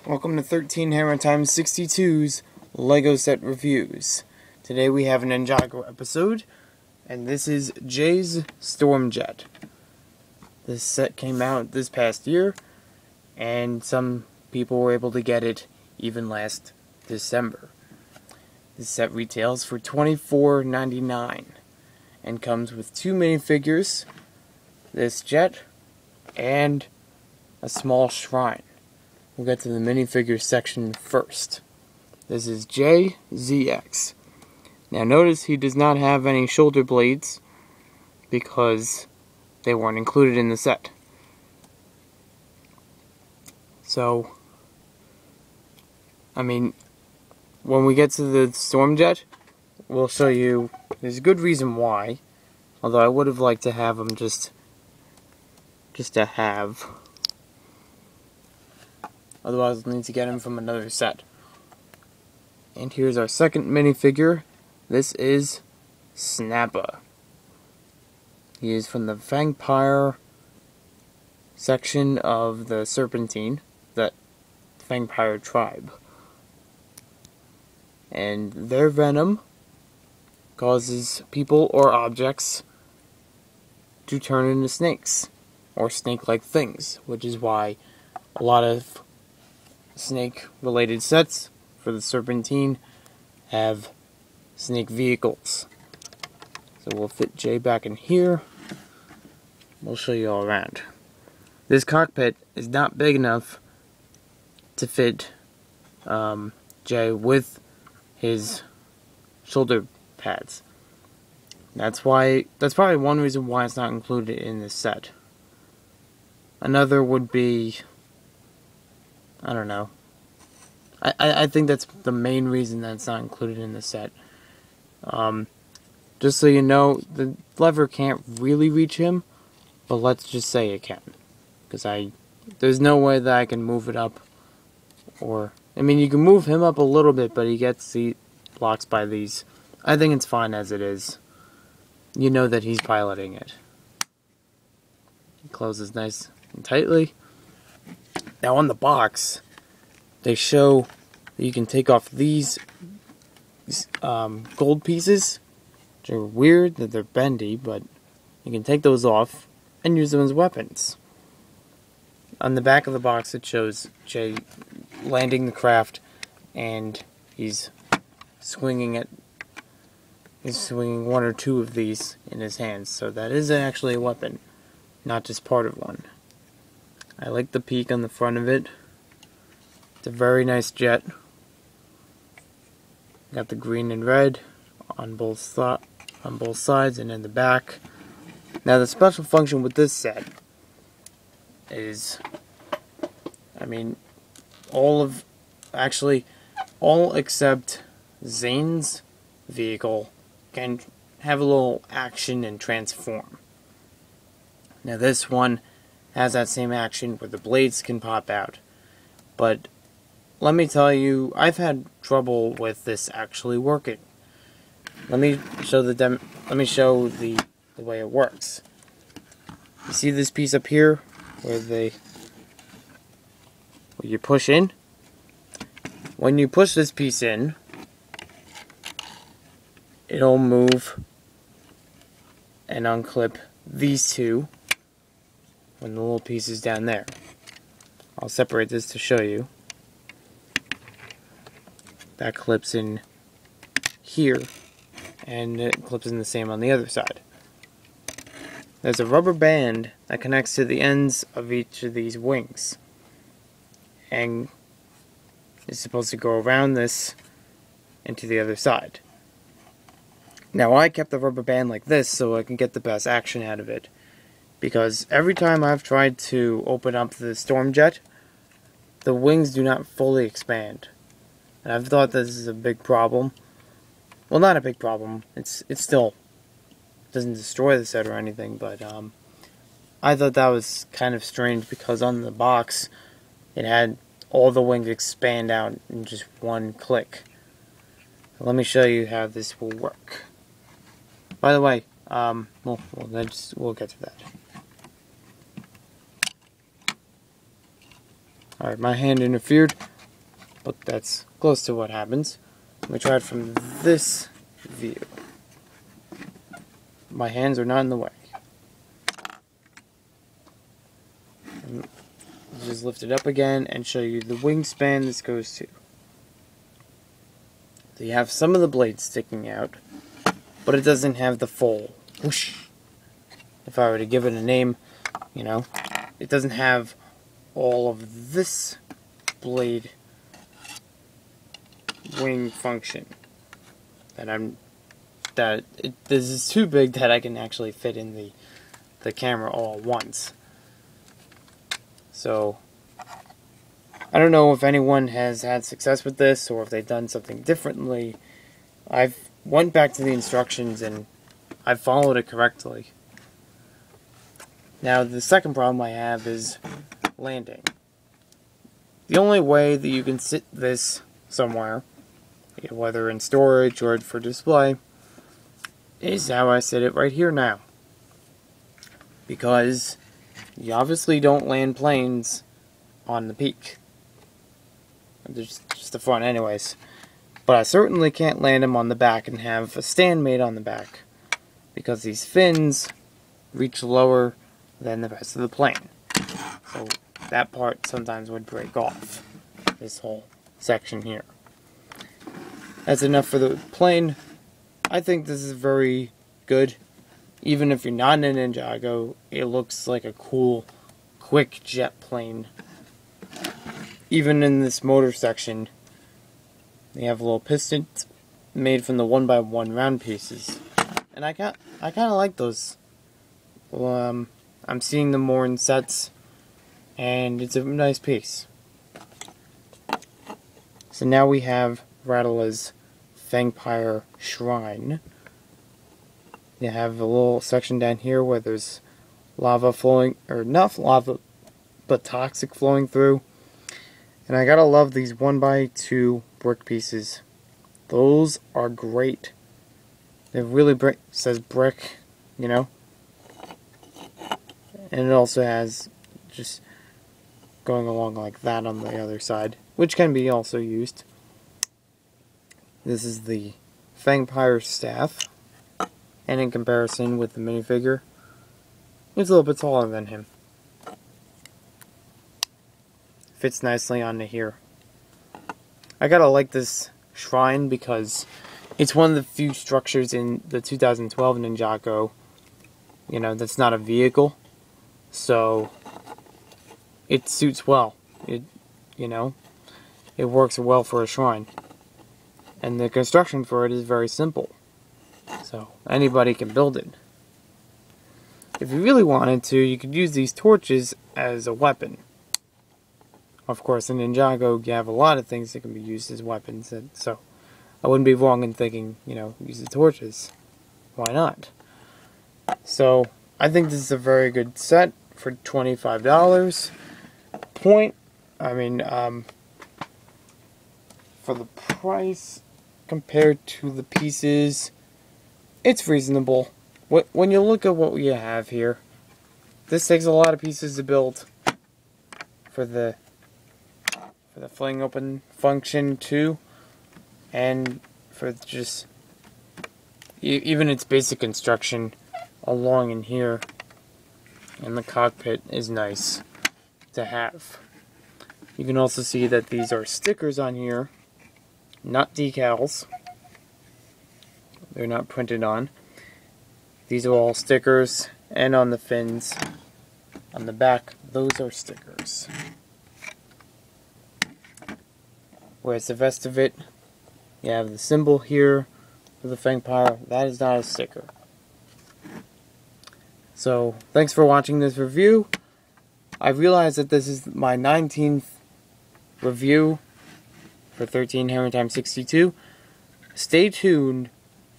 Welcome to 13 Hammer Times 62's Lego Set Reviews. Today we have an Ninjago episode, and this is Jay's Stormjet. This set came out this past year, and some people were able to get it even last December. This set retails for $24.99 and comes with two minifigures, this jet, and a small shrine. We'll get to the minifigure section first. This is JZX. Now notice he does not have any shoulder blades because they weren't included in the set. So, when we get to the Stormjet, we'll show you, there's a good reason why, although I would have liked to have them just to have. Otherwise, we'll need to get him from another set. And here's our second minifigure. This is Snappa. He is from the Vampire section of the Serpentine, the Vampire tribe. And their venom causes people or objects to turn into snakes, or snake-like things, which is why a lot of snake-related sets for the Serpentine have snake vehicles. So we'll fit Jay back in here. We'll show you all around. This cockpit is not big enough to fit Jay with his shoulder pads. That's probably one reason why it's not included in this set. Another would be, I don't know. I think that's the main reason that it's not included in the set. Just so you know, the lever can't really reach him, but let's just say it can. Because there's no way that I can move it up. You can move him up a little bit, but he gets blocked by these. I think it's fine as it is. You know that he's piloting it. It closes nice and tightly. Now on the box, they show that you can take off these gold pieces, which are weird that they're bendy, but you can take those off and use them as weapons. On the back of the box it shows Jay landing the craft, and he's swinging it. He's swinging one or two of these in his hands, so that is actually a weapon, not just part of one. I like the peak on the front of it. It's a very nice jet. Got the green and red on both sides and in the back. Now the special function with this set is, all except Zane's vehicle can have a little action and transform. Now this one has that same action where the blades can pop out. But let me tell you, I've had trouble with this actually working. Let me show the way it works. You see this piece up here where you push in? When you push this piece in, it'll move and unclip these two when the little piece is down there. I'll separate this to show you. That clips in here, and it clips in the same on the other side. There's a rubber band that connects to the ends of each of these wings, and it's supposed to go around this into the other side. Now I kept the rubber band like this so I can get the best action out of it, because every time I've tried to open up the Stormjet, the wings do not fully expand. And I've thought this is a big problem. Well, not a big problem. It still doesn't destroy the set or anything, but I thought that was kind of strange because on the box it had all the wings expand out in just one click. Let me show you how this will work. By the way, we'll get to that. Alright, my hand interfered. but that's close to what happens. Let me try it from this view. My hands are not in the way. And just lift it up again and show you the wingspan this goes to. So you have some of the blades sticking out, but it doesn't have the full whoosh. If I were to give it a name, you know, it doesn't have all of this blade wing function this is too big that I can actually fit in the camera all at once. So I don't know if anyone has had success with this or if they've done something differently. I've went back to the instructions and I've followed it correctly. Now the second problem I have is landing. The only way that you can sit this somewhere, whether in storage or for display, is how I sit it right here now. Because you obviously don't land planes on the peak. Just the front anyways. But I certainly can't land them on the back and have a stand made on the back. Because these fins reach lower than the rest of the plane. So that part sometimes would break off. This whole section here. That's enough for the plane. I think this is very good. Even if you're not in a Ninjago, it looks like a cool, quick jet plane. Even in this motor section, they have little pistons made from the 1x1 round pieces. And I kind of like those. I'm seeing them more in sets, and it's a nice piece. So now we have Rattler's Vampire Shrine. You have a little section down here where there's lava flowing, or not lava, but toxic flowing through. And I gotta love these 1x2 brick pieces. Those are great. It really says brick, you know. And it also has just going along like that on the other side, which can be also used. This is the Vampire staff, and in comparison with the minifigure, it's a little bit taller than him. Fits nicely onto here. I gotta like this shrine because it's one of the few structures in the 2012 Ninjago, you know, that's not a vehicle. So it suits well. It works well for a shrine. And the construction for it is very simple. So anybody can build it. If you really wanted to, you could use these torches as a weapon. Of course, in Ninjago, you have a lot of things that can be used as weapons. So I wouldn't be wrong in thinking, use the torches. Why not? So I think this is a very good set for $25. For the price compared to the pieces, it's reasonable. When you look at what we have here, this takes a lot of pieces to build for the fling open function too, and for just even its basic construction along in here, and the cockpit is nice to have. You can also see that these are stickers on here, not decals. They're not printed on. These are all stickers, and on the fins on the back, those are stickers. Whereas the rest of it, you have the symbol here for the Vampire. That is not a sticker. So, thanks for watching this review. I realize that this is my 19th review for 13 Hammer Time 62. Stay tuned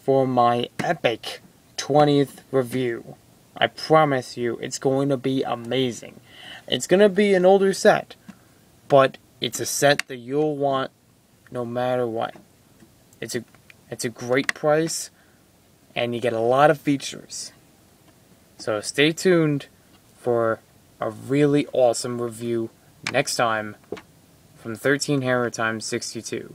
for my epic 20th review. I promise you, it's going to be amazing. It's going to be an older set, but it's a set that you'll want no matter what. It's a great price, and you get a lot of features. So stay tuned for a really awesome review next time from 13 hair times 62.